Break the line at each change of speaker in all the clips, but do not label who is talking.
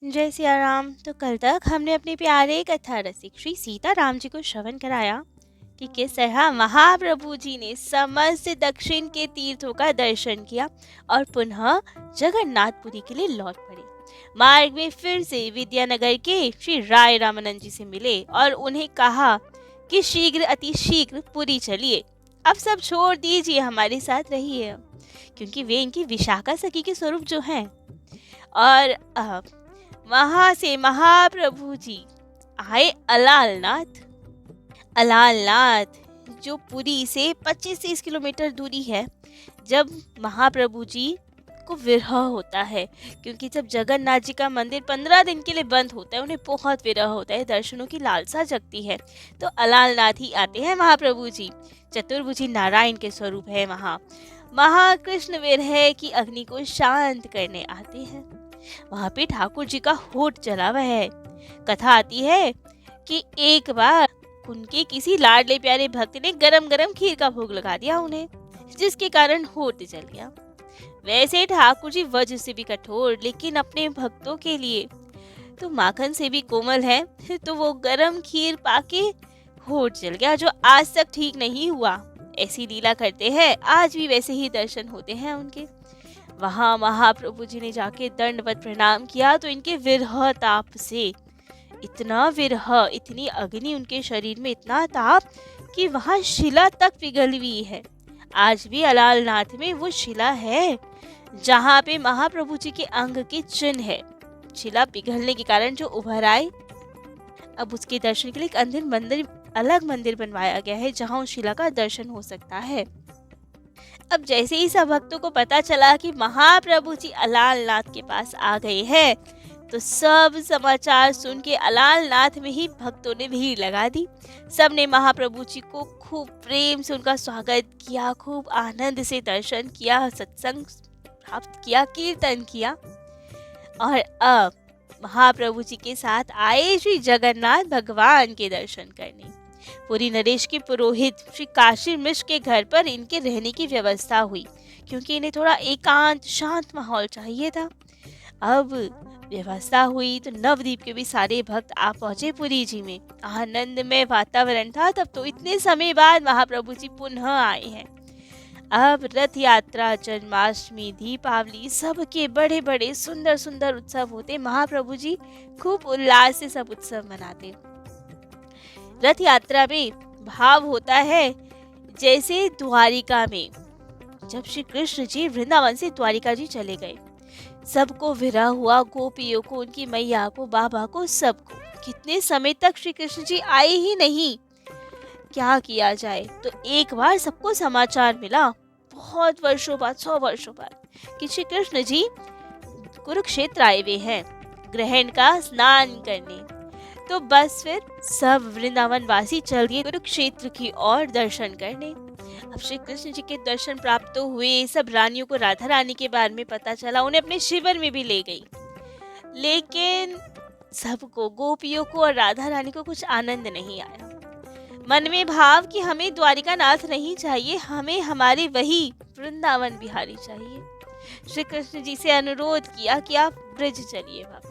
जय सिया राम। तो कल तक हमने अपने प्यारे कथा रसिक श्री सीता राम जी को श्रवण कराया कि किस तरह महाप्रभु जी ने समस्त दक्षिण के तीर्थों का दर्शन किया और पुनः जगन्नाथपुरी के लिए लौट पड़े। मार्ग में फिर से विद्यानगर के श्री राय रामानंद जी से मिले और उन्हें कहा कि शीघ्र अति शीघ्र पुरी चलिए, अब सब छोड़ दीजिए, हमारे साथ रहिए, क्योंकि वे इनकी विशाखा सखी के स्वरूप जो हैं। और वहां से महाप्रभु जी आए अलालनाथ। अलालनाथ जो पुरी से 25-30 किलोमीटर दूरी है। जब महाप्रभु जी को विरह होता है, क्योंकि जब जगन्नाथ जी का मंदिर 15 दिन के लिए बंद होता है, उन्हें बहुत विरह होता है, दर्शनों की लालसा जगती है, तो अलालनाथ ही आते हैं महाप्रभु जी। चतुर्भुजी नारायण के स्वरूप है वहाँ। महाकृष्ण विरह की अग्नि को शांत करने आते हैं। वहाँ पे ठाकुर जी का होठ जला हुआ है। कथा आती है कि एक बार उनके किसी लाडले प्यारे भक्त ने गरम गरम खीर का भोग लगा दिया उन्हें, जिसके कारण होठ जल गया। वैसे ठाकुर जी वज्र से भी कठोर, लेकिन अपने भक्तों के लिए तो माखन से भी कोमल है, तो वो गरम खीर पाके होठ जल गया, जो आज तक ठीक नहीं हुआ। ऐसी लीला करते हैं, आज भी वैसे ही दर्शन होते हैं उनके। वहां महाप्रभु जी ने जाके दंडवत प्रणाम किया तो इनके विरह ताप से इतना विरह, इतनी अग्नि उनके शरीर में, इतना ताप कि वहां शिला तक पिघली हुई है। आज भी अलालनाथ में वो शिला है जहाँ पे महाप्रभु जी के अंग के चिन्ह है। शिला पिघलने के कारण जो उभर आए, अब उसके दर्शन के लिए एक अंदर मंदिर, अलग मंदिर बनवाया गया है जहाँ उस शिला का दर्शन हो सकता है। अब जैसे ही सब भक्तों को पता चला कि महाप्रभु जी अलालनाथ के पास आ गए हैं, तो सब समाचार सुन के अलालनाथ में ही भक्तों ने भीड़ लगा दी। सबने महाप्रभु जी को खूब प्रेम से उनका स्वागत किया, खूब आनंद से दर्शन किया, सत्संग प्राप्त किया, कीर्तन किया। और अब महाप्रभु जी के साथ आए श्री जगन्नाथ भगवान के दर्शन करने। पुरी नरेश के पुरोहित श्री काशी मिश्र के घर पर इनके रहने की व्यवस्था हुई, क्योंकि इन्हें थोड़ा एकांत शांत माहौल चाहिए था। अब व्यवस्था हुई तो नवद्वीप के भी सारे भक्त आ पहुंचे पुरी जी में। आनंदमय वातावरण था। तब तो इतने समय बाद महाप्रभु जी पुनः आए हैं। अब रथ यात्रा, जन्माष्टमी, दीपावली, सबके बड़े बड़े सुंदर सुंदर उत्सव होते। महाप्रभु जी खूब उल्लास से सब उत्सव मनाते। रथ यात्रा में भाव होता है जैसे द्वारिका में जब श्री कृष्ण जी वृंदावन से द्वारिका जी चले गए। सबको विरह हुआ, गोपियों को, उनकी मैया को, बाबा को, सबको। कितने समय तक श्री कृष्ण जी आए ही नहीं, क्या किया जाए। तो एक बार सबको समाचार मिला, बहुत वर्षों बाद, 100 वर्षों बाद, कि श्री कृष्ण जी कुरुक्षेत्र आए हुए हैं ग्रहण का स्नान करने। तो बस फिर सब वृंदावन वासी चल दिए कुरुक्षेत्र की ओर दर्शन करने। अब श्री कृष्ण जी के दर्शन प्राप्त तो हुए। सब रानियों को राधा रानी के बारे में पता चला, उन्हें अपने शिविर में भी ले गई। लेकिन सबको, गोपियों को और राधा रानी को कुछ आनंद नहीं आया। मन में भाव कि हमें द्वारिका नाथ नहीं चाहिए, हमें हमारे वही वृंदावन बिहारी चाहिए। श्री कृष्ण जी से अनुरोध किया कि आप ब्रिज चलिए वापस।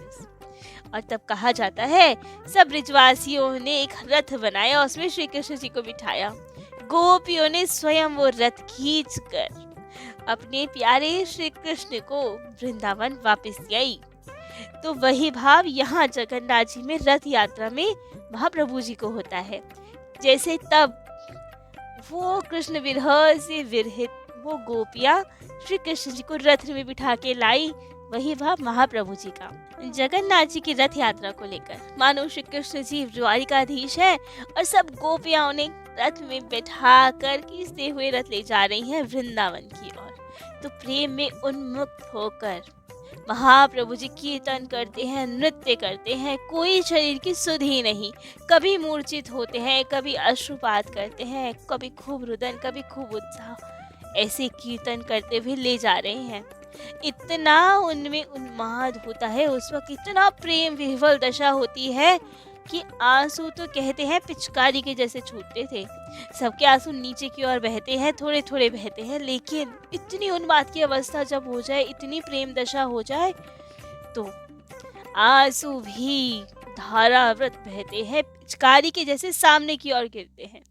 और तब कहा जाता है सब ब्रिजवासियों ने एक रथ बनाया, उसमें श्री कृष्ण जी को बिठाया। गोपियों ने स्वयं वो रथ खींचकर अपने प्यारे श्री कृष्ण को वृंदावन वापस गई। तो वही भाव यहाँ जगन्नाथ जी में रथ यात्रा में महाप्रभु जी को होता है। जैसे तब वो कृष्ण विरह से विरहित वो गोपियाँ श्री कृष्ण जी को रथ में बिठा के लाई, वही भाव महाप्रभु जी का। जगन्नाथ जी की रथ यात्रा को लेकर मानो श्री कृष्ण जी द्वारिकाधीश है और सब गोपियां उन्हें रथ में बैठा कर खींचते हुए रथ ले जा रही हैं वृंदावन की ओर। तो प्रेम में उन्मुक्त होकर महाप्रभु जी कीर्तन करते हैं, नृत्य करते हैं, कोई शरीर की सुध ही नहीं। कभी मूर्छित होते हैं, कभी अश्रुपात करते हैं, कभी खूब रुदन, कभी खूब उत्साह, ऐसे कीर्तन करते हुए ले जा रहे हैं। इतना उनमें उन्माद होता है उस वक्त, इतना प्रेम विह्वल दशा होती है कि आंसू तो कहते हैं पिचकारी के जैसे छूटते थे। सबके आंसू नीचे की ओर बहते हैं, थोड़े थोड़े बहते हैं। लेकिन इतनी उन्माद की अवस्था जब हो जाए, इतनी प्रेम दशा हो जाए, तो आंसू भी धारावृत बहते हैं, पिचकारी के जैसे सामने की ओर गिरते हैं।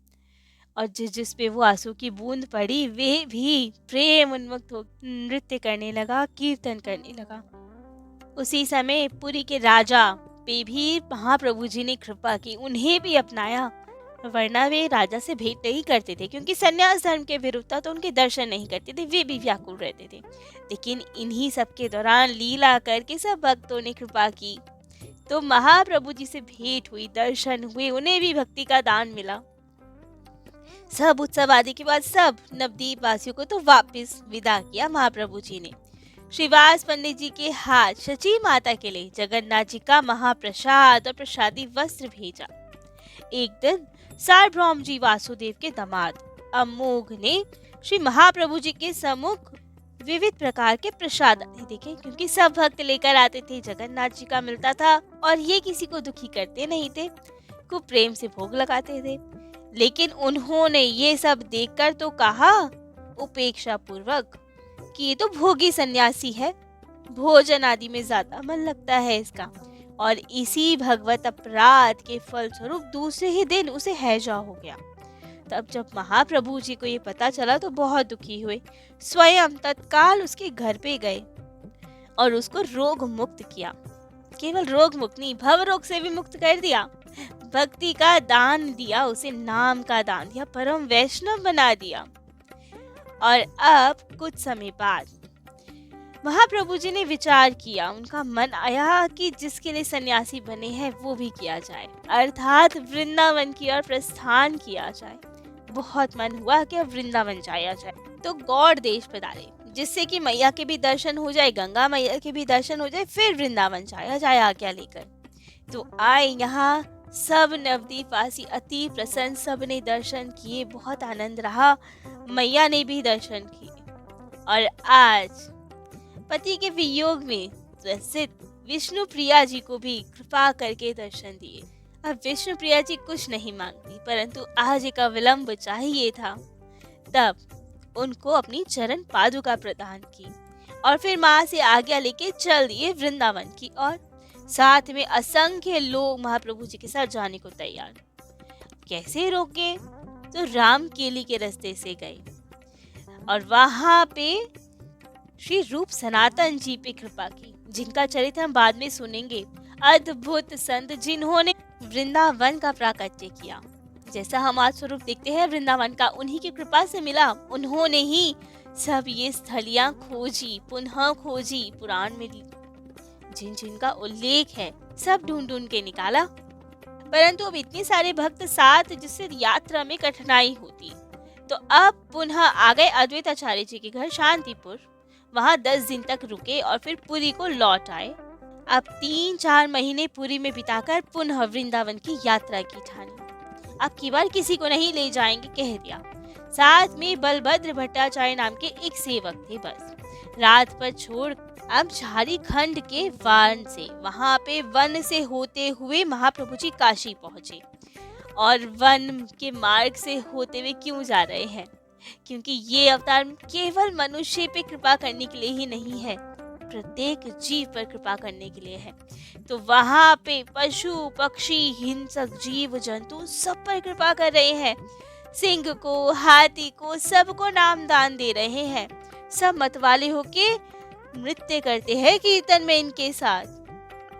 और जिस जिस पे वो आंसू की बूंद पड़ी वे भी प्रेम उन्मुक्त हो नृत्य करने लगा, कीर्तन करने लगा। उसी समय पुरी के राजा पे भी महाप्रभु जी ने कृपा की, उन्हें भी अपनाया। वरना वे राजा से भेंट नहीं करते थे, क्योंकि सन्यास धर्म के विरुद्ध था, तो उनके दर्शन नहीं करते थे, वे भी व्याकुल रहते थे। लेकिन इन्हीं सब के दौरान लीला करके सब भक्तों ने कृपा की, तो महाप्रभु जी से भेंट हुई, दर्शन हुए, उन्हें भी भक्ति का दान मिला। सब उत्सव आदि के बाद सब नवदीप वासियों को तो वापस विदा किया महाप्रभु जी ने। श्रीवास पंडित जी के हाथ शची माता के लिए जगन्नाथ जी का महाप्रसाद और प्रसादी वस्त्र भेजा। एक दिन सार्वभौम जी वासुदेव के दामाद अमोघ ने श्री महाप्रभु जी के सम्मुख विविध प्रकार के प्रसाद आदि देखे, क्योंकि सब भक्त लेकर आते थे, जगन्नाथ जी का मिलता था और ये किसी को दुखी करते नहीं थे, खूब प्रेम से भोग लगाते थे। लेकिन उन्होंने ये सब देखकर तो कहा उपेक्षा पूर्वक कि ये तो भोगी सन्यासी है, भोजन आदि में ज्यादा मन लगता है इसका। और इसी भगवत अपराध के फलस्वरूप दूसरे ही दिन उसे हैजा हो गया। तब जब महाप्रभु जी को ये पता चला तो बहुत दुखी हुए, स्वयं तत्काल उसके घर पे गए और उसको रोग मुक्त किया। केवल रोग मुक्त नहीं, भव रोग से भी मुक्त कर दिया। भक्ति का दान दिया, उसे नाम का दान दिया, परम वैष्णव बना दिया। और अब कुछ समय बाद महाप्रभु जी ने विचार किया, उनका मन आया कि जिसके लिए सन्यासी बने हैं वो भी किया जाए, अर्थात वृंदावन की ओर प्रस्थान किया जाए। बहुत मन हुआ कि अब वृंदावन जाया जाए, तो गौड़ देश पधारे, जिससे कि मैया के भी दर्शन हो जाए, गंगा मैया के भी दर्शन हो जाए, फिर वृंदावन जाया जाए आज्ञा लेकर। तो आए यहाँ सब नवदीप वासी अति प्रसन्न, सब ने दर्शन किए, बहुत आनंद रहा, मैया ने भी दर्शन किए। और आज पति के वियोग में त्रसित विष्णु प्रिया जी को भी कृपा करके दर्शन दिए। अब विष्णु प्रिया जी कुछ नहीं मांगती, परंतु आज एक विलंब चाहिए था, तब उनको अपनी चरण पादुका प्रदान की और फिर माँ से आज्ञा लेके चल दिए वृंदावन की ओर। साथ में असंख्य लोग महाप्रभु जी के साथ जाने को तैयार। कैसे रोके? तो राम केली के रास्ते से गए और वहां पे श्री रूप सनातन जी पे कृपा की, जिनका चरित्र हम बाद में सुनेंगे। अद्भुत संत जिन्होंने वृंदावन का प्राकट्य किया, जैसा हम आज स्वरूप देखते हैं वृंदावन का, उन्हीं की कृपा से मिला। उन्होंने ही सब ये स्थलियां खोजी, पुनः खोजी, पुराण में जिन जिनका उल्लेख है सब ढूंढ ढूंढ के निकाला। परंतु अब इतने सारे भक्त साथ, जिससे यात्रा में कठिनाई होती, तो अब पुनः आ गए अद्वैत आचार्य जी के घर शांतिपुर। वहां 10 दिन तक रुके और फिर पुरी को लौट आए। अब 3-4 महीने पुरी में बिताकर पुनः वृंदावन की यात्रा की ठानी। अब की बार किसी को नहीं ले जाएंगे कह दिया। साथ में बलभद्र भट्टाचार्य नाम के एक सेवक थे। बस रात पर छोड़ अब झारखंड के वन से, वहां पे वन से होते हुए महाप्रभु जी काशी पहुंचे। और वन के मार्ग से होते हुए क्यों जा रहे हैं? क्योंकि ये अवतार केवल मनुष्य पे कृपा करने के लिए ही नहीं है, प्रत्येक जीव पर कृपा करने के लिए है। तो वहां पे पशु पक्षी हिंसक जीव जंतु सब पर कृपा कर रहे हैं। सिंह को, हाथी को, सबको नाम दान दे रहे हैं। सब मतवाले होके नृत्य करते हैं कीर्तन में इनके साथ,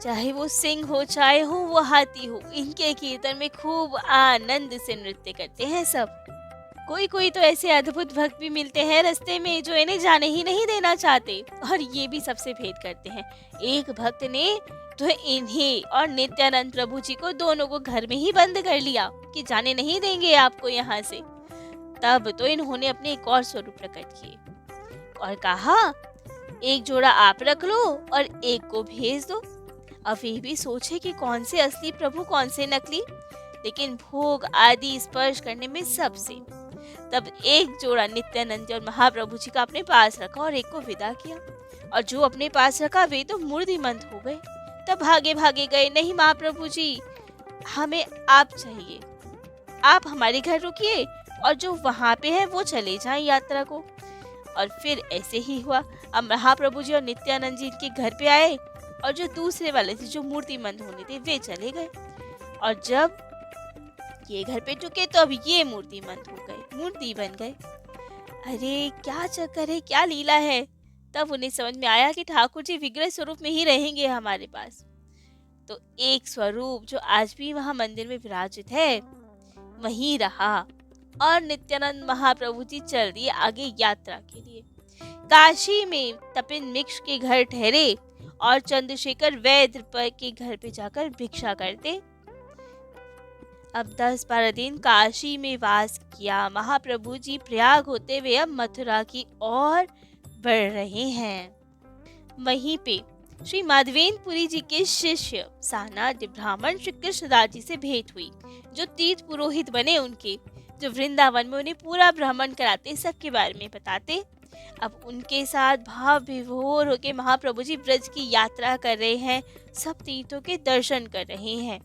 चाहे वो सिंह हो, चाहे हो वो हाथी हो, इनके कीर्तन में खूब आनंद से नृत्य करते हैं सब। कोई कोई तो ऐसे अद्भुत भक्त भी मिलते हैं रास्ते में जो इन्हें जाने ही नहीं देना चाहते और ये भी सबसे भेद करते हैं। एक भक्त ने तो इन्हें और नित्यानंद प्रभु जी को दोनों को घर में ही बंद कर लिया कि जाने नहीं देंगे आपको यहाँ से। तब तो इन्होंने अपने एक और स्वरूप प्रकट किए और कहा, एक जोड़ा आप रख लो और एक को भेज दो। अब ये भी सोचे कि कौन से असली प्रभु कौन से नकली, लेकिन भोग आदि स्पर्श करने में सबसे। तब एक जोड़ा नित्यानंद और महाप्रभु जी का अपने पास रखा और एक को विदा किया। और जो अपने पास रखा वे तो मूर्तिमंत हो गए। तब भागे भागे गए, नहीं महाप्रभु जी हमें आप चाहिए, आप हमारे घर रुकिए और जो वहां पे है वो चले जाएं यात्रा को। और फिर ऐसे ही हुआ। अब महाप्रभु जी और नित्यानंद जी इनके घर पे आए और जो दूसरे वाले थे जो मूर्तिमंत होने थे वे चले गए। और जब ये घर पे चुके तो अब ये मूर्तिमंत हो गए, मूर्ति बन गए। अरे क्या चक्कर है, क्या लीला है। तब उन्हें समझ में आया कि ठाकुर जी विग्रह स्वरूप में ही रहेंगे हमारे पास। तो एक स्वरूप जो आज भी वहां मंदिर में विराजित है वहीं रहा और नित्यानंद महाप्रभु जी चल दिए आगे यात्रा के लिए। काशी में तपिन मिश्र के घर ठहरे और चंद्रशेखर वैद्य के घर पे जाकर भिक्षा करते। अब 10-12 दिन काशी में वास किया। महाप्रभु जी प्रयाग होते हुए अब मथुरा की ओर बढ़ रहे हैं। वहीं पे श्री माधवेंद्र पुरी जी के शिष्य सानाड्य ब्राह्मण श्री कृष्णदास जी से भेंट हुई, जो तीर्थ पुरोहित बने उनके, जो वृंदावन में उन्हें पूरा भ्रमण कराते, सबके बारे में बताते। अब उनके साथ भाव विभोर होके महाप्रभु जी ब्रज की यात्रा कर रहे हैं, सब तीर्थों के दर्शन कर रहे हैं।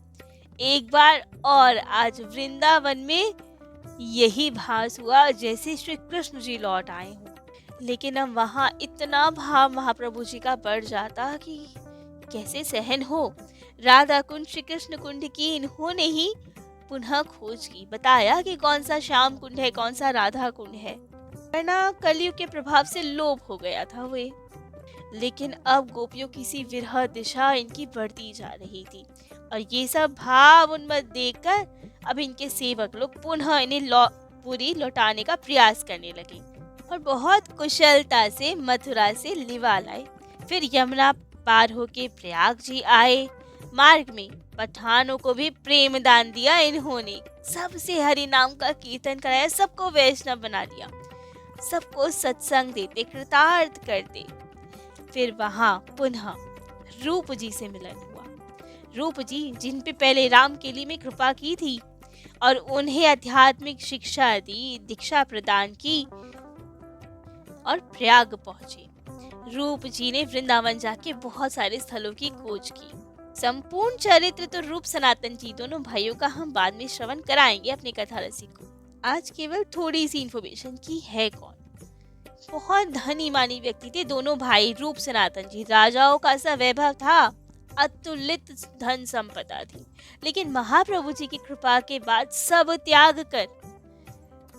एक बार और आज वृंदावन में यही भास हुआ जैसे श्री कृष्ण जी लौट आए हों। लेकिन अब वहाँ इतना भाव महाप्रभु जी का बढ़ जाता कि कैसे सहन हो। राधा कुंड श्री कृष्ण कुंड की इन्होंने ही पुनः खोज की, बताया कि कौन सा श्याम कुंड है, कौन सा राधा कुंड है, वरना कलयुग के प्रभाव से लोभ हो गया था वे। लेकिन अब गोपियों की सी विरह दिशा इनकी बढ़ती जा रही थी और ये सब भाव उन्मत्त देखकर अब इनके सेवक लोग पुनः इन्हें पूरी लौटाने का प्रयास करने लगे और बहुत कुशलता से मथुरा से लिवा लाए। फिर यमुना पार होके प्रयाग जी आए। मार्ग में पठानों को भी प्रेम दान दिया इन्होंने, सबसे हरि नाम का कीर्तन कराया, सबको वैष्णव बना दिया, सबको सत्संग देते, कृतार्थ करते। फिर वहां पुनः रूप जी से मिलन हुआ। रूप जी जिन पे पहले रामकेली में कृपा की थी और उन्हें आध्यात्मिक शिक्षा दी, दीक्षा प्रदान की और प्रयाग पहुंचे। रूप जी ने वृंदावन जाके बहुत सारे स्थलों की खोज की। संपूर्ण चरित्र तो रूप सनातन जी दोनों भाइयों का हम बाद में श्रवण कराएंगे अपने कथा रसिक को। आज केवल थोड़ी सी इंफॉर्मेशन की है कौन। बहुत धनी मानी व्यक्ति थे दोनों भाई रूप सनातन जी। राजाओं का सा वैभव था, अतुलित धन संपदा थी, लेकिन महाप्रभु जी की कृपा के बाद सब त्याग कर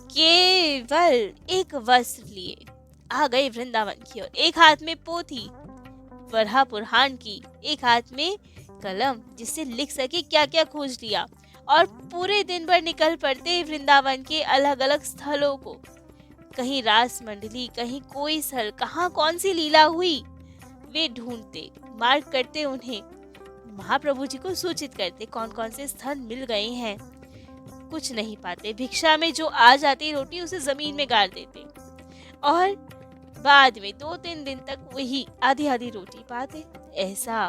केवल एक वस्त्र लिए आ गए वृंदावन की ओर। एक हाथ में पोथी वरहा पुराण की, एक हाथ में कलम जिससे लिख सके क्या क्या खोज लिया, और पूरे दिन भर निकल पड़ते वृंदावन के अलग अलग स्थलों को। कहीं रास मंडली, कहीं कोई स्थल, कहाँ कौन सी लीला हुई, वे ढूंढते, मार्ग करते, उन्हें महाप्रभु जी को सूचित करते कौन कौन से स्थल मिल गए हैं। कुछ नहीं पाते, भिक्षा में जो आ जाती रोटी उसे जमीन में गाड़ देते और बाद में 2-3 दिन तक वही आधी आधी रोटी पाते। ऐसा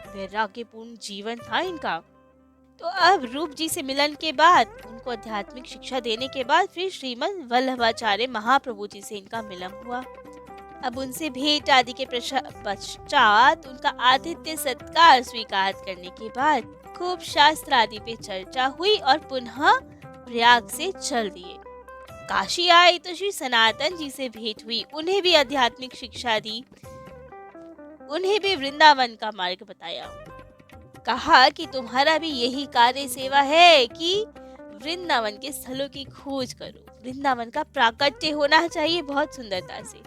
वैराग्यपूर्ण जीवन था इनका। तो अब रूप जी से मिलन के बाद, उनको आध्यात्मिक शिक्षा देने के बाद फिर श्रीमद वल्लभाचार्य महाप्रभु जी से इनका मिलन हुआ। अब उनसे भेंट आदि के पश्चात उनका आतिथ्य सत्कार स्वीकार करने के बाद खूब शास्त्र आदि पे चर्चा हुई और पुनः प्रयाग से चल दिए। काशी आए तो श्री सनातन जी से भेंट हुई, उन्हें भी आध्यात्मिक शिक्षा दी, उन्हें भी वृंदावन का मार्ग बताया। कहा कि तुम्हारा भी यही कार्य सेवा है कि वृंदावन के स्थलों की खोज करो। वृंदावन का प्राकट्य होना चाहिए बहुत सुंदरता से।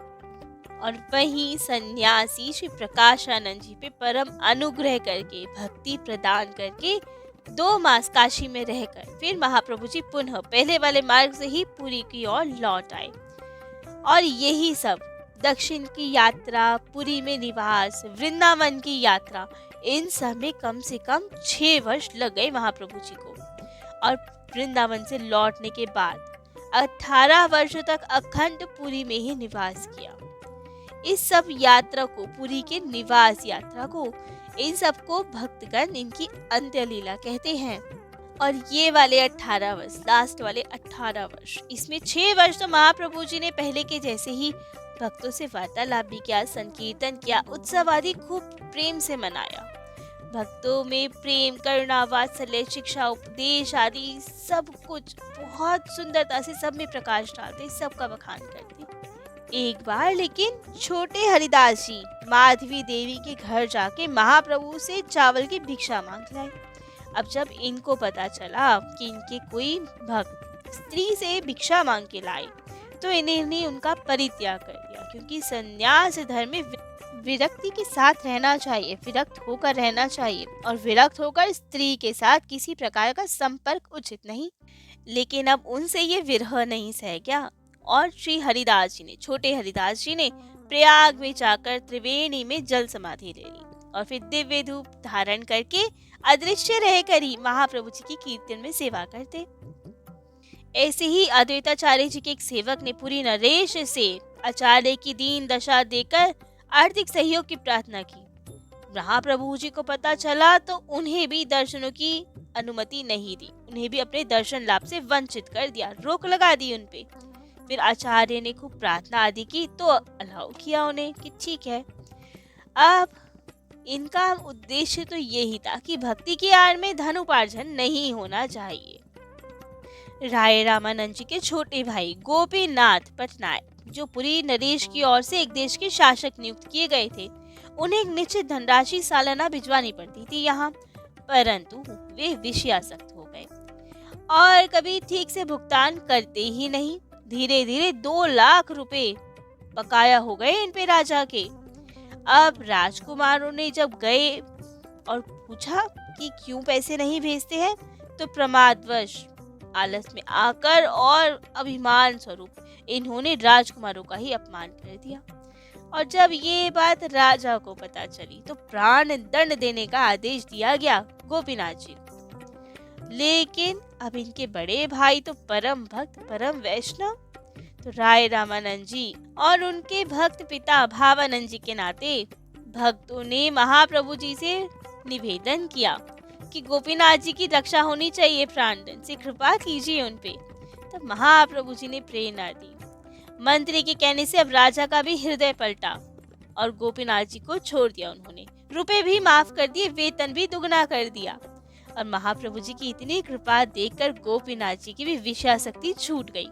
और वहीं सन्यासी श्री प्रकाशानंद जी पे परम अनुग्रह करके, भक्ति प्रदान करके 2 मास काशी में रहकर फिर महाप्रभु जी पुनः पहले वाले मार्ग से ही पुरी की ओर लौट आए। और यही सब दक्षिण की यात्रा, पुरी में निवास, वृंदावन की यात्रा, इन सब में कम से कम 6 वर्ष लग गए महाप्रभु जी को। और वृंदावन से लौटने के बाद 18 वर्षों तक अखंड पुरी में ही निवास किया। इस सब यात्रा को, पुरी के निवास यात्रा को, इन सबको भक्तगण इनकी अंत्य लीला कहते हैं। और ये वाले 18 वर्ष, लास्ट वाले 18 वर्ष, इसमें 6 वर्ष तो महाप्रभु जी ने पहले के जैसे ही भक्तों से वार्तालाप भी किया, संकीर्तन किया, उत्सव आदि खूब प्रेम से मनाया। भक्तों में प्रेम, करुणा, वात्सल्य, शिक्षा, उपदेश आदि सब कुछ बहुत सुंदरता से सब में प्रकाश डालते, सबका बखान करते। एक बार लेकिन छोटे हरिदास जी माधवी देवी के घर जाके महाप्रभु से चावल की भिक्षा मांग लाए। अब जब इनको पता चला कि इनके कोई भक्त स्त्री से भिक्षा मांग के लाए, तो इन्हें उनका परित्याग कर दिया, क्योंकि संन्यास धर्म में विरक्ति के साथ रहना चाहिए, विरक्त होकर रहना चाहिए, और विरक्त होकर स्त्री के साथ किसी प्रकार का संपर्क उचित नहीं। लेकिन अब उनसे ये विरह नहीं सह गया, और श्री हरिदास जी ने, छोटे हरिदास जी ने प्रयाग में जाकर त्रिवेणी में जल समाधि ले ली, और फिर दिव्य धूप धारण करके अदृश्य रहकर ही महाप्रभु जी की कीर्तन में सेवा करते। ऐसे ही अद्वैताचार्य जी के एक सेवक ने पुरी नरेश से आचार्य की दीन दशा देकर आर्थिक सहयोग की प्रार्थना की। महाप्रभु जी को पता चला तो उन्हें भी दर्शनों की अनुमति नहीं दी, उन्हें भी अपने दर्शन लाभ से वंचित कर दिया, रोक लगा दी उन पे। फिर आचार्य ने खूब प्रार्थना आदि की तो अलाउ किया उन्हें कि ठीक है। अब इनका उद्देश्य तो यही था कि भक्ति की आड़ में धन उपार्जन नहीं होना चाहिए। राय रामानंद जी के छोटे भाई गोपीनाथ पटनायक, जो पुरी नरेश की ओर से एक देश के शासक नियुक्त किए गए थे, उन्हें एक निश्चित धनराशि सालाना भिजवानी पड़ती थी यहाँ, परंतु वे विषयासक्त हो गए और कभी ठीक से भुगतान करते ही नहीं। धीरे धीरे 2 लाख रुपए बकाया हो गए इन पे राजा के। अब राजकुमारों ने जब गए और पूछा कि क्यों पैसे नहीं भेजते हैं, तो प्रमादवश आलस में आकर और अभिमान स्वरूप इन्होंने राजकुमारों का ही अपमान कर दिया। और जब ये बात राजा को पता चली तो प्राण दंड देने का आदेश दिया गया गोपीनाथ जी। लेकिन अब इनके बड़े भाई तो परम भक्त, परम वैष्णव, तो राय रामानंद जी और उनके भक्त पिता भावानंद जी के नाते भक्तों ने महाप्रभु जी से निवेदन किया कि गोपीनाथ जी की रक्षा होनी चाहिए, प्राणदंड से कृपा कीजिए उन पे। तब महाप्रभु जी ने प्रेरणा दी। मंत्री के कहने से अब राजा का भी हृदय पलटा और गोपीनाथ जी को छोड़ दिया उन्होंने, रुपए भी माफ कर दिए, वेतन भी दुगना कर दिया। और महाप्रभु जी की इतनी कृपा देखकर गोपीनाथ जी की भी विषयासक्ति छूट गई,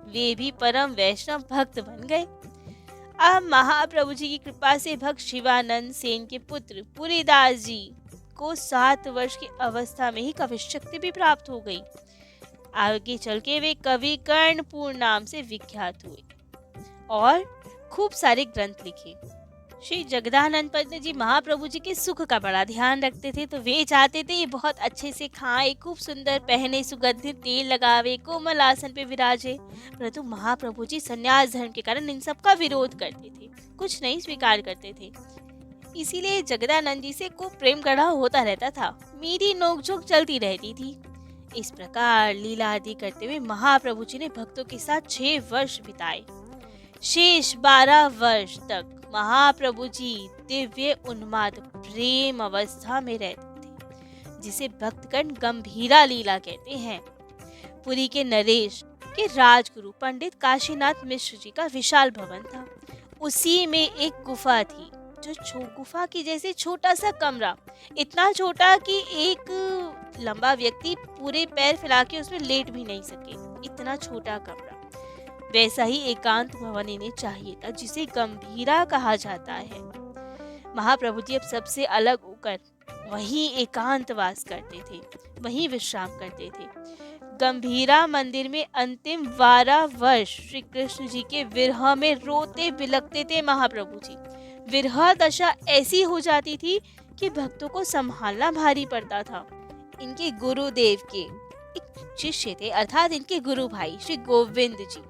वे भी परम वैष्णव भक्त बन गए। अब महाप्रभु जी की कृपा से भक्त शिवानंद सेन के पुत्र पुरीदास जी को 7 वर्ष की अवस्था में ही कवि शक्ति भी प्राप्त हो गई। आगे चल के वे कवि कर्णपूर नाम से विख्यात हुए और खूब सारे ग्रंथ लिखे। श्री जगदानंद पंडित जी महाप्रभु जी के सुख का बड़ा ध्यान रखते थे, तो वे चाहते थे ये बहुत अच्छे से खाए, खूब सुंदर पहने, सुगंधित तेल लगावे, कोमल आसन पे विराजे। परंतु महाप्रभु जी संन्यास धर्म के कारण इन सब का विरोध करते थे, कुछ नहीं स्वीकार करते थे। इसीलिए जगदानंद जी से खूब प्रेम गढ़ा होता रहता था, मीठी नोकझोंक चलती रहती थी। इस प्रकार लीला आदि करते हुए महाप्रभु जी ने भक्तों के साथ 6 वर्ष बिताए। शेष 12 वर्ष तक महाप्रभु जी दिव्य उन्माद प्रेम अवस्था में रहते थे, जिसे भक्तगण गंभीरा लीला कहते हैं। पुरी के नरेश के राजगुरु पंडित काशीनाथ मिश्र जी का विशाल भवन था। उसी में एक गुफा थी, जो गुफा की जैसे छोटा सा कमरा, इतना छोटा कि एक लंबा व्यक्ति पूरे पैर फैला के उसमें लेट भी नहीं सके, इतना छोटा कमरा। वैसा ही एकांत भवन इन्हें चाहिए था, जिसे गंभीरा कहा जाता है। महाप्रभु जी अब सबसे अलग होकर वहीं एकांतवास करते थे, वहीं विश्राम करते थे। गंभीरा मंदिर में अंतिम 12 वर्ष श्री कृष्ण जी के विरह में रोते बिलखते थे महाप्रभु जी। विरह दशा ऐसी हो जाती थी कि भक्तों को संभालना भारी पड़ता था। इनके गुरुदेव के एक शिष्य थे, अर्थात इनके गुरु भाई श्री गोविंद जी,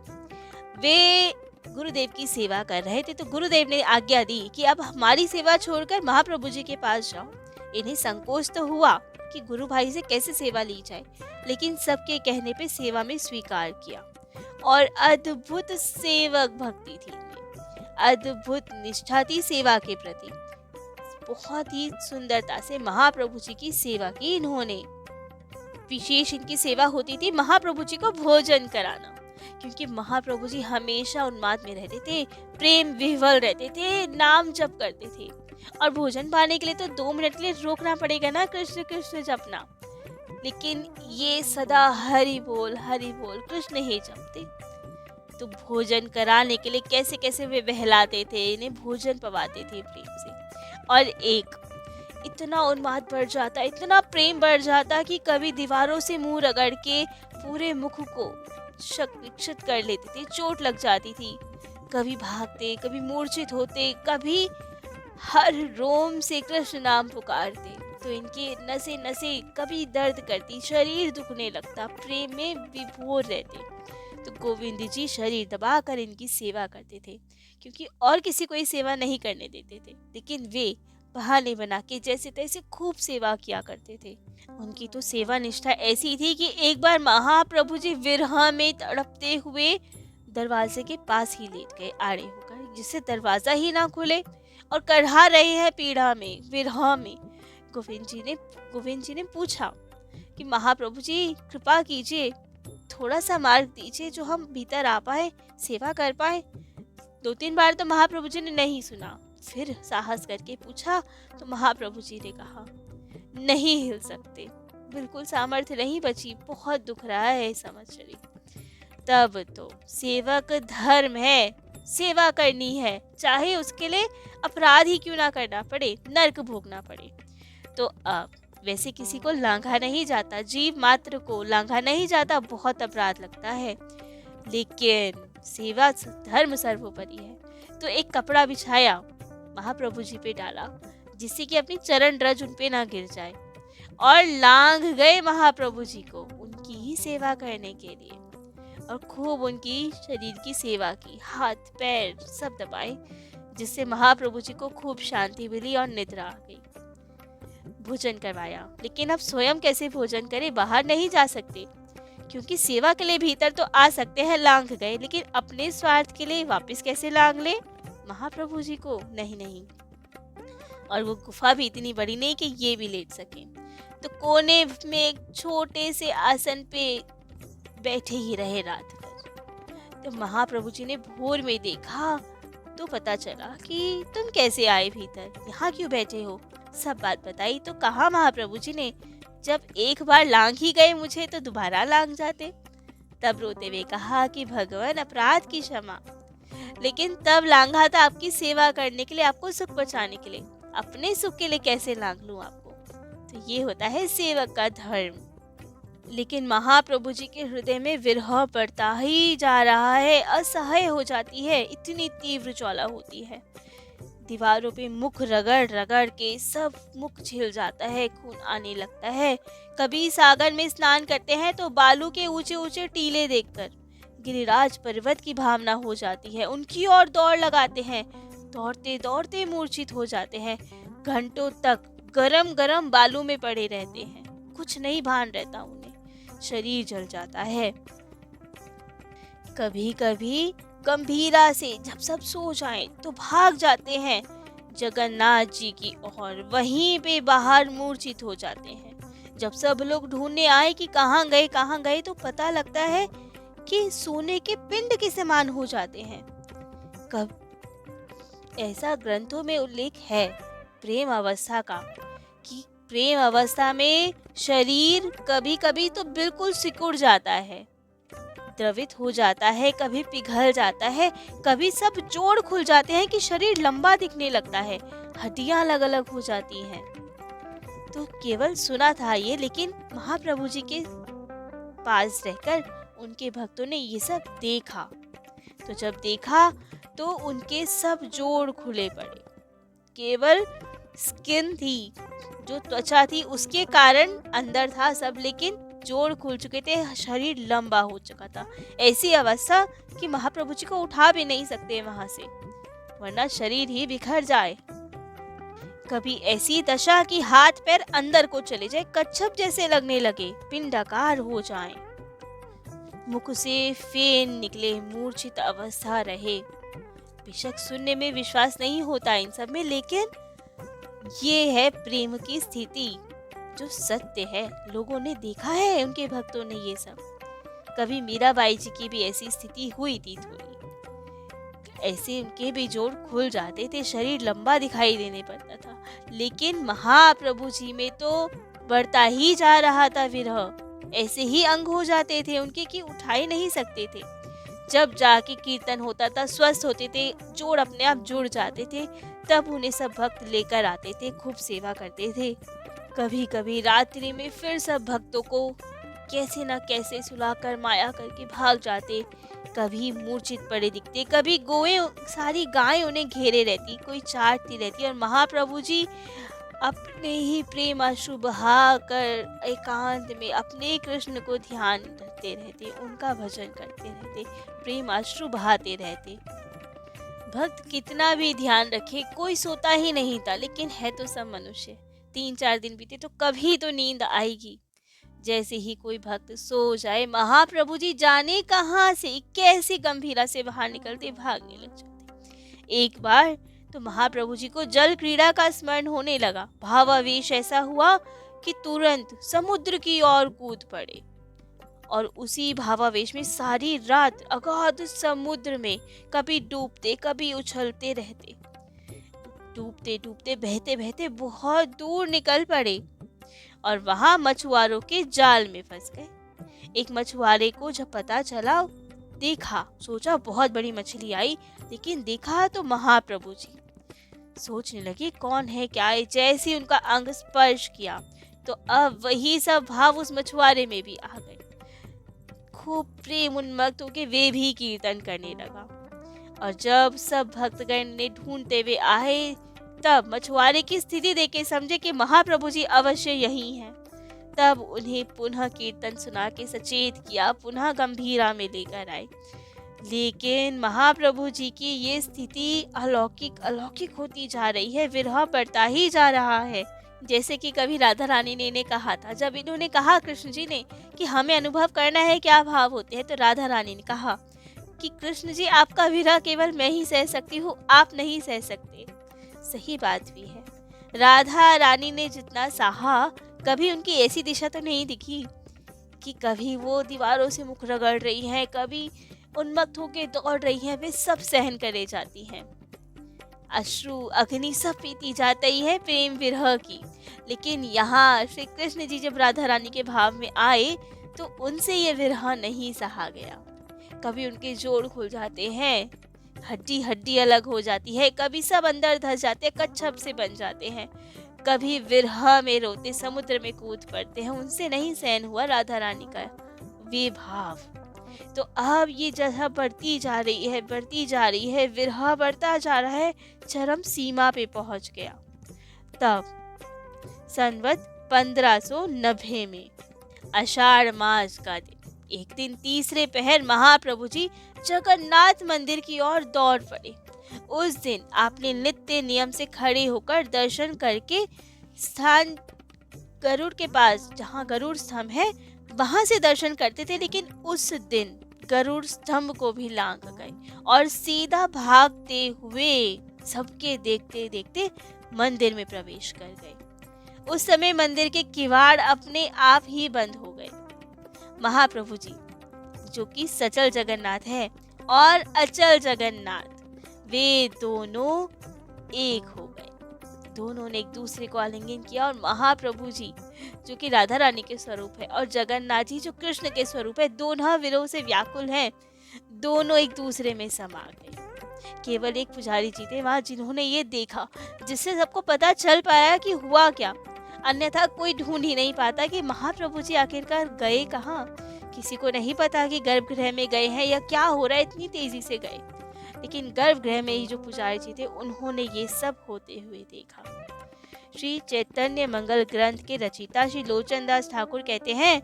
वे गुरुदेव की सेवा कर रहे थे। तो गुरुदेव ने आज्ञा दी कि अब हमारी सेवा छोड़कर महाप्रभु जी के पास जाओ। इन्हें संकोच तो हुआ कि गुरु भाई से कैसे सेवा ली जाए, लेकिन सबके कहने पे सेवा में स्वीकार किया और अद्भुत सेवक भक्ति थी, अद्भुत निष्ठा थी सेवा के प्रति। बहुत ही सुंदरता से महाप्रभु जी की सेवा की इन्होंने। विशेष इनकी सेवा होती थी महाप्रभु जी को भोजन कराना, क्योंकि महाप्रभु जी हमेशा उन्माद में रहते थे, प्रेम विह्वल रहते थे, नाम जप करते थे, और भोजन पाने के लिए तो 2 मिनट के लिए रोकना पड़ेगा ना, कृष्ण कृष्ण जपना। लेकिन ये सदा हरि बोल कृष्ण ही जपते। तो भोजन कराने के लिए कैसे कैसे वे बहलाते थे, इन्हें भोजन पवाते थे प्रेम से। और एक इतना उन्माद बढ़ जाता, इतना प्रेम बढ़ जाता कि कभी दीवारों से मुंह रगड़ के पूरे मुख को क्षत कर लेते थे, चोट लग जाती थी। कभी भागते, कभी मूर्छित होते, कभी हर रोम से कृष्ण नाम पुकारते, तो इनकी नसें नसें कभी दर्द करती, शरीर दुखने लगता, प्रेम में विभोर रहते। तो गोविंद जी शरीर दबाकर इनकी सेवा करते थे, क्योंकि और किसी को ये सेवा नहीं करने देते थे, लेकिन वे बहाने बना के जैसे तैसे खूब सेवा किया करते थे। उनकी तो सेवा निष्ठा ऐसी थी कि एक बार महाप्रभु जी विरह में तड़पते हुए दरवाजे के पास ही लेट गए आड़े होकर, जिससे दरवाजा ही ना खुले और कढ़ा रहे हैं पीड़ा में, विरह में। गोविंद जी ने पूछा कि महाप्रभु जी कृपा कीजिए, थोड़ा सा मार्ग दीजिए जो हम भीतर आ पाए, सेवा कर पाए। 2-3 बार तो महाप्रभु जी ने नहीं सुना, फिर साहस करके पूछा तो महाप्रभु जी ने कहा नहीं हिल सकते, बिल्कुल सामर्थ्य नहीं बची, बहुत दुख रहा है समझ चली। तब तो सेवक धर्म है, सेवा करनी है, चाहे उसके लिए अपराध ही क्यों ना करना पड़े, नर्क भोगना पड़े। तो अब वैसे किसी को लांघा नहीं जाता, जीव मात्र को लांघा नहीं जाता, बहुत अपराध लगता है, लेकिन सेवा धर्म सर्वोपरि है। तो एक कपड़ा बिछाया, महाप्रभु जी पे डाला, जिससे कि अपनी चरण रज उन पे ना गिर जाए, और लांघ गए महाप्रभु जी को उनकी ही सेवा करने के लिए, और खूब उनकी शरीर की सेवा की, हाथ पैर सब दबाए, जिससे महाप्रभु जी को खूब शांति मिली और निद्रा आ गई। भोजन करवाया, लेकिन अब स्वयं कैसे भोजन करें, बाहर नहीं जा सकते, क्योंकि सेवा के लिए भीतर तो आ सकते हैं, लांघ गए, लेकिन अपने स्वार्थ के लिए वापस कैसे लांघ ले महाप्रभु जी को, नहीं। और वो गुफा भी इतनी बड़ी नहीं कि ये भी लेट सके, तो कोने में एक छोटे से आसन पे बैठे ही रहे रात भर। तो महाप्रभु जी ने भोर में देखा तो पता चला कि तुम कैसे आए भीतर, यहाँ क्यों बैठे हो, सब बात बताई। तो कहा महाप्रभु जी ने, जब एक बार लांघ ही गए मुझे तो दोबारा लांघ जाते। तब रोते हुए कहा कि भगवान अपराध की क्षमा, लेकिन तब लांघा था आपकी सेवा करने के लिए, आपको सुख पहुंचाने के लिए, अपने सुख के लिए कैसे लांघ लूं आपको। तो ये होता है सेवक का धर्म। लेकिन महाप्रभु जी के हृदय में विरह बढ़ता ही जा रहा है, असह्य हो जाती है, इतनी तीव्र ज्वाला होती है। दीवारों पे मुख रगड़ रगड़ के सब मुख छिल जाता है, खून आने लगता है। कभी सागर में स्नान करते हैं तो बालू के ऊंचे ऊंचे टीले देखकर गिरिराज पर्वत की भावना हो जाती है, उनकी ओर दौड़ लगाते हैं, दौड़ते दौड़ते मूर्छित हो जाते हैं, घंटों तक गरम गरम बालू में पड़े रहते हैं, कुछ नहीं भान रहता उन्हें, शरीर जल जाता है। कभी कभी गंभीरा से जब सब सो जाएं तो भाग जाते हैं जगन्नाथ जी की ओर, वहीं पे बाहर मूर्छित हो जाते हैं। जब सब लोग ढूंढने आए कि कहाँ गए तो पता लगता है कि सोने के पिंड के समान हो जाते हैं। कब ऐसा ग्रंथों में उल्लेख है प्रेम अवस्था का, कि प्रेम अवस्था में शरीर कभी कभी तो बिल्कुल सिकुड़ जाता है, द्रवित हो जाता है, कभी पिघल जाता है, कभी सब जोड़ खुल जाते हैं कि शरीर लंबा दिखने लगता है, हड्डियां अलग अलग हो जाती हैं। तो केवल सुना था ये, लेकिन महाप्रभु जी के पास रहकर उनके भक्तों ने ये सब देखा। तो जब देखा तो उनके सब जोड़ खुले पड़े, केवल स्किन थी, जो त्वचा थी उसके कारण अंदर था सब, लेकिन जोड़ खुल चुके थे, शरीर लंबा हो चुका था। ऐसी अवस्था कि महाप्रभु जी को उठा भी नहीं सकते वहां से, वरना शरीर ही बिखर जाए। कभी ऐसी दशा कि हाथ पैर अंदर को चले जाए, कच्छप जैसे लगने लगे, पिंडाकार हो जाएं, मुख से फेन निकले, मूर्छित अवस्था रहे। बेशक सुनने में विश्वास नहीं होता इन सब में, लेकिन ये है प्रेम की स्थिति जो सत्य है, लोगों ने देखा है, उनके भक्तों ने ये सब। कभी मीराबाई जी की भी ऐसी स्थिति हुई थी थोड़ी, ऐसे उनके भी जोड़ खुल जाते थे, शरीर लंबा दिखाई देने पड़ता था, लेकिन महाप्रभु जी में तो बढ़ता ही जा रहा था विरह, ऐसे ही अंग हो जाते थे उनके कि उठा ही नहीं सकते थे। जब जाके कीर्तन होता था, स्वस्थ होते थे, जोड़ अपने आप जुड़ जाते थे, तब उन्हें सब भक्त लेकर आते थे, खूब सेवा करते थे। कभी कभी रात्रि में फिर सब भक्तों को कैसे न कैसे सुलाकर माया करके भाग जाते। कभी मूर्छित पड़े दिखते, कभी सारी गायें उन्हें घेरे रहती, कोई चाटती रहती, और महाप्रभु जी अपने ही प्रेम अश्रु बहाकर एकांत में अपने कृष्ण को ध्यान रखते रहते, उनका भजन करते रहते, प्रेम अश्रु बहाते रहते। भक्त कितना भी ध्यान रखे, कोई सोता ही नहीं था, लेकिन है तो सब मनुष्य। 3-4 दिन बीते तो कभी तो नींद आएगी। जैसे ही कोई भक्त सो जाए, महाप्रभु जी जाने कहाँ से कैसी गंभीरा से बाहर निकलते, भागने लग जाते। एक बार तो महाप्रभु जी को जल क्रीड़ा का स्मरण होने लगा। भावावेश ऐसा हुआ कि तुरंत समुद्र की ओर कूद पड़े, और उसी भावावेश में सारी रात अगाध समुद्र में कभी डूबते कभी उछलते रहते। डूबते डूबते बहते बहते बहुत दूर निकल पड़े, और वहां मछुआरों के जाल में फंस गए। एक मछुआरे को जब पता चला, देखा, सोचा बहुत बड़ी मछली आई, लेकिन देखा तो महाप्रभु जी। सोचने लगे कौन है क्या है। जैसे ही उनका अंग स्पर्श किया तो अब वही सब भाव उस मछुआरे में भी आ गए। खूब प्रेम उन्मत्त होके वे भी कीर्तन करने लगा, और जब सब भक्तगण ने ढूंढते हुए आए, तब मछुआरे की स्थिति देख के समझे कि महाप्रभु जी अवश्य यही हैं। तब उन्हें पुनः कीर्तन सुना के सचेत किया, पुनः गंभीरा में लेकर आए। लेकिन महाप्रभु जी की ये स्थिति अलौकिक अलौकिक होती जा रही है, विरह बढ़ता ही जा रहा है। जैसे कि कभी राधा रानी ने इन्हें कहा था, जब इन्होंने कहा कृष्ण जी ने कि हमें अनुभव करना है क्या भाव होते हैं, तो राधा रानी ने कहा कि कृष्ण जी, आपका विरह केवल मैं ही सह सकती हूँ, आप नहीं सह सकते। सही बात भी है। राधा रानी ने जितना सहा, कभी उनकी ऐसी दिशा तो नहीं दिखी कि कभी वो दीवारों से मुख रगड़ रही हैं, कभी उन्मत्त होकर दौड़ रही हैं। वे सब सहन करे जाती हैं, अश्रु अग्नि सब पीती जाती है प्रेम विरह की। लेकिन यहाँ श्री कृष्ण जी जब राधा रानी के भाव में आए, तो उनसे ये विरह नहीं सहा गया। कभी उनके जोड़ खुल जाते हैं, हड्डी हड्डी अलग हो जाती है, कभी सब अंदर धस जाते, कच्छप से बन जाते हैं, कभी विरह में रोते समुद्र में कूद पड़ते हैं। उनसे नहीं सहन हुआ राधा रानी का वे भाव। तो अब ये जगह बढ़ती जा रही है, बढ़ती जा रही है, विरह बढ़ता जा रहा है, चरम सीमा पे पहुंच गया। तब संवत 1590 में आषाढ़ मास का दिन, एक दिन तीसरे पहर महाप्रभु जी जगन्नाथ मंदिर की ओर दौड़ पड़े। उस दिन आपने नित्य नियम से खड़े होकर दर्शन करके स्थान गरुड़ के पास, जहाँ गरुड़ स्तंभ है, वहां से दर्शन करते थे। लेकिन उस दिन गरुड़ स्तंभ को भी लांघ गए और सीधा भागते हुए सबके देखते देखते मंदिर में प्रवेश कर गए। उस समय मंदिर के किवाड़ अपने आप ही बंद हो गए। महाप्रभु जी, जो कि सचल जगन्नाथ है और अचल जगन्नाथ, वे दोनों एक हो गए। दोनों ने एक दूसरे को आलिंगन किया, और महाप्रभु जी जो कि राधा रानी के स्वरूप है और जगन्नाथ जी जो कृष्ण के स्वरूप है, दोनों विरह से व्याकुल हैं, दोनों एक दूसरे में समा गए। केवल एक पुजारी जी थे वहां जिन्होंने ये देखा, जिससे सबको पता चल पाया कि हुआ क्या। अन्यथा कोई ढूंढ ही नहीं पाता कि महाप्रभु जी आखिरकार गए कहाँ। किसी को नहीं पता कि गर्भगृह में गए हैं या क्या हो रहा है, इतनी तेजी से गए। लेकिन गर्भगृह में ही जो पुजारी जी थे, उन्होंने ये सब होते हुए देखा। श्री चैतन्य मंगल ग्रंथ के रचिता श्री लोचन दास ठाकुर कहते हैं,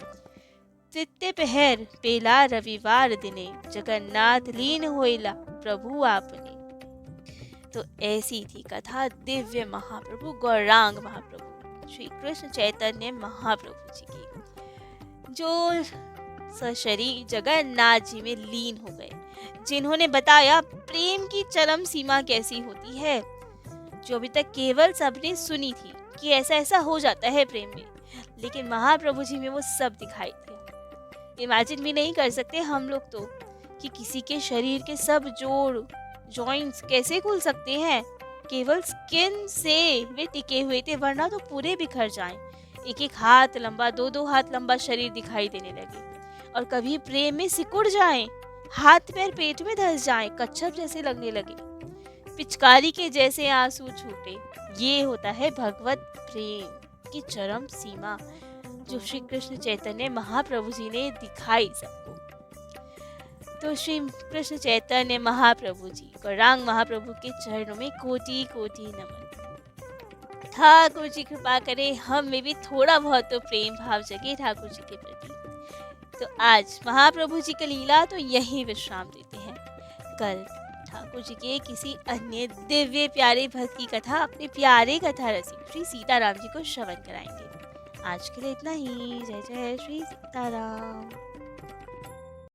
तृतीय पहर पेला रविवार दिने, जगन्नाथ लीन होइला प्रभु आपने। तो ऐसी थी कथा दिव्य महाप्रभु गौरांग महाप्रभु श्री कृष्ण चैतन्य महाप्रभु जी की, जो सशरीर जगन्नाथ जी में लीन हो गए, जिन्होंने बताया प्रेम की चरम सीमा कैसी होती है, जो अभी तक केवल सबने सुनी थी कि ऐसा ऐसा हो जाता है प्रेम में, लेकिन महाप्रभु जी में वो सब दिखाई दिया। इमेजिन भी नहीं कर सकते हम लोग तो कि किसी के शरीर के सब जोड़ जॉइंट्स कैसे खुल सकते हैं। केवल स्किन से वे टिके हुए थे, वरना तो पूरे बिखर जाएं। एक एक हाथ लंबा, दो दो हाथ लंबा शरीर दिखाई देने लगे, और कभी प्रेम में सिकुड़ जाएं, हाथ पैर पेट में धस जाए, कच्छप जैसे लगने लगे, पिचकारी के जैसे आंसू छूटे। ये होता है भगवत प्रेम की चरम सीमा, जो श्री कृष्ण चैतन्य महाप्रभु जी ने दिखाई सबको। तो श्री कृष्ण चैतन्य महाप्रभु जी, गौरांग महाप्रभु के चरणों में कोटि कोटि नमन। ठाकुर जी कृपा करे हम में भी थोड़ा बहुत तो प्रेम भाव जगे ठाकुर जी के प्रति। तो आज महाप्रभु जी की लीला तो यही विश्राम देते हैं। कल ठाकुर जी के किसी अन्य दिव्य प्यारे भक्त की कथा अपने प्यारे कथा रसिक श्री सीताराम जी को श्रवण कराएंगे। आज के लिए इतना ही। जय जय श्री सीताराम।